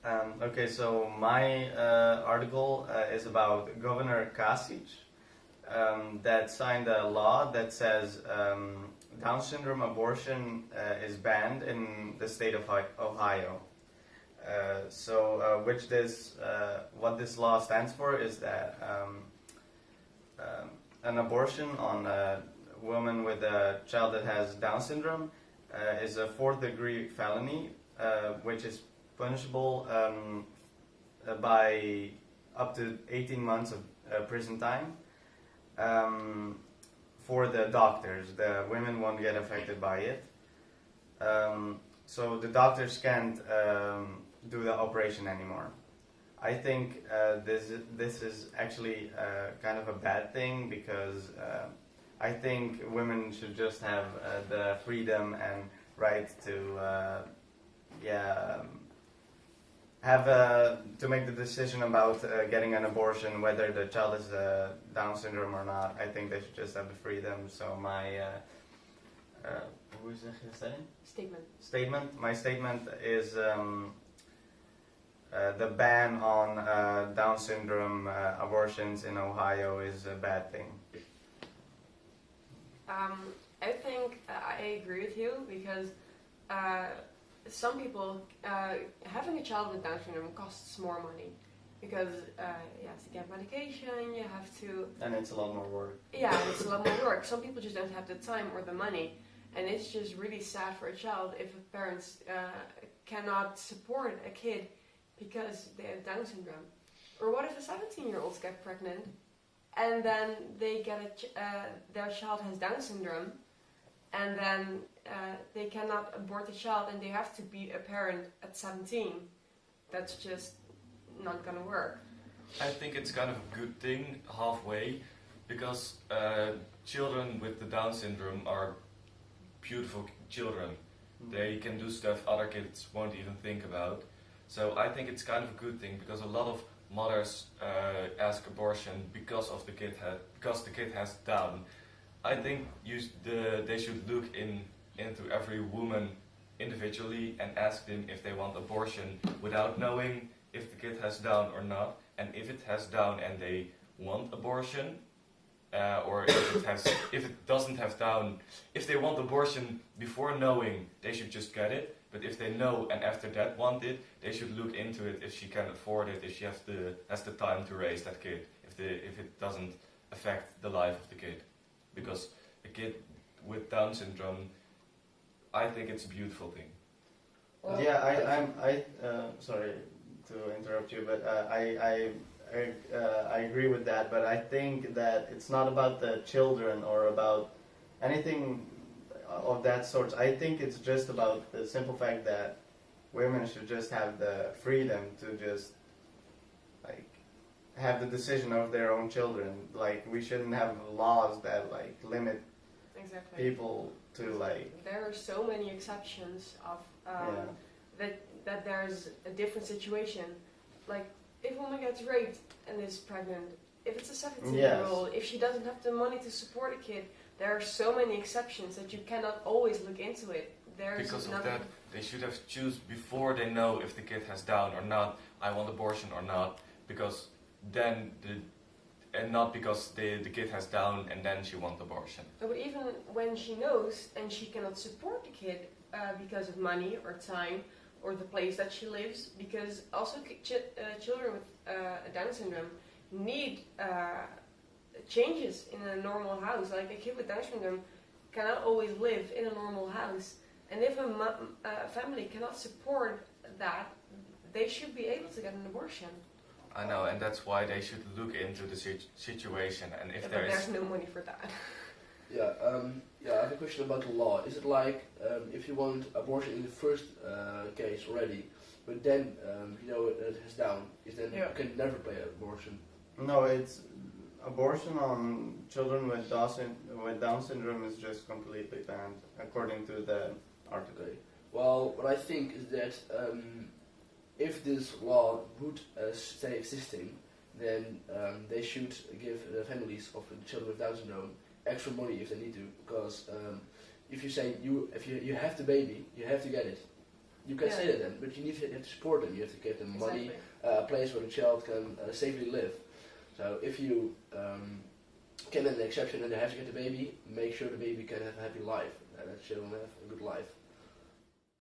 Okay, so my article is about Governor Kasic that signed a law that says Down syndrome abortion is banned in the state of Ohio. What this law stands for is that an abortion on a woman with a child that has Down syndrome is a fourth-degree felony, which is punishable by up to 18 months of prison time. For the doctors, the women won't get affected by it. So the doctors can't do the operation anymore. I think this is actually kind of a bad thing because I think women should just have the freedom and right to have to make the decision about getting an abortion, whether the child is Down syndrome or not. I think they should just have the freedom. So my my statement is the ban on Down syndrome abortions in Ohio is a bad thing. I think I agree with you because some people, having a child with Down syndrome costs more money because you have to get medication, you have to... And it's a lot more work. Yeah, it's a lot more work. Some people just don't have the time or the money, and it's just really sad for a child if parents cannot support a kid because they have Down syndrome. Or what if a 17-year-old gets pregnant and then they get their child has Down syndrome, and then they cannot abort the child and they have to be a parent at 17. That's just not gonna work. I think it's kind of a good thing halfway because children with the Down syndrome are beautiful children. They can do stuff other kids won't even think about. So I think it's kind of a good thing because a lot of mothers ask abortion because the kid has Down. I think they should look into every woman individually and ask them if they want abortion without knowing if the kid has Down or not. And if it has Down and they want abortion, or if it doesn't have Down, if they want abortion before knowing, they should just get it. But if they know and after that want it, they should look into it if she can afford it, if she has the time to raise that kid, if it doesn't affect the life of the kid. Because a kid with Down syndrome, I think it's a beautiful thing. Well, yeah, I sorry to interrupt you, but I agree with that. But I think that it's not about the children or about anything of that sort. I think it's just about the simple fact that women should just have the freedom to just like have the decision of their own children. Like we shouldn't have laws that like limit people to like. There are so many exceptions of that there's a different situation. Like if a woman gets raped and is pregnant, if it's a 17-year-old, if she doesn't have the money to support a kid, there are so many exceptions that you cannot always look into it. Because of that, they should have choose before they know if the kid has Down or not. I want abortion or not, because then and not because the kid has Down and then she wants abortion. But even when she knows and she cannot support the kid because of money or time or the place that she lives, because also children with Down syndrome need changes in a normal house. Like a kid with Down syndrome cannot always live in a normal house. And if a family cannot support that, they should be able to get an abortion. I know, and that's why they should look into the situation. And if there's no money for that. I have a question about the law. Is it like if you want abortion in the first case already, but then you know it has Down, then you can never pay abortion? No, it's abortion on children with Down syndrome is just completely banned, according to the article. Okay. Well, what I think is that if this law would stay existing, then they should give the families of the children with Down syndrome extra money if they need to, because if you say you have the baby, you have to get it. you can say that then, but you have to support them. You have to give them money, a place where the child can safely live. So if you can make an exception and they have to get the baby, make sure the baby can have a happy life, and that children have a good life.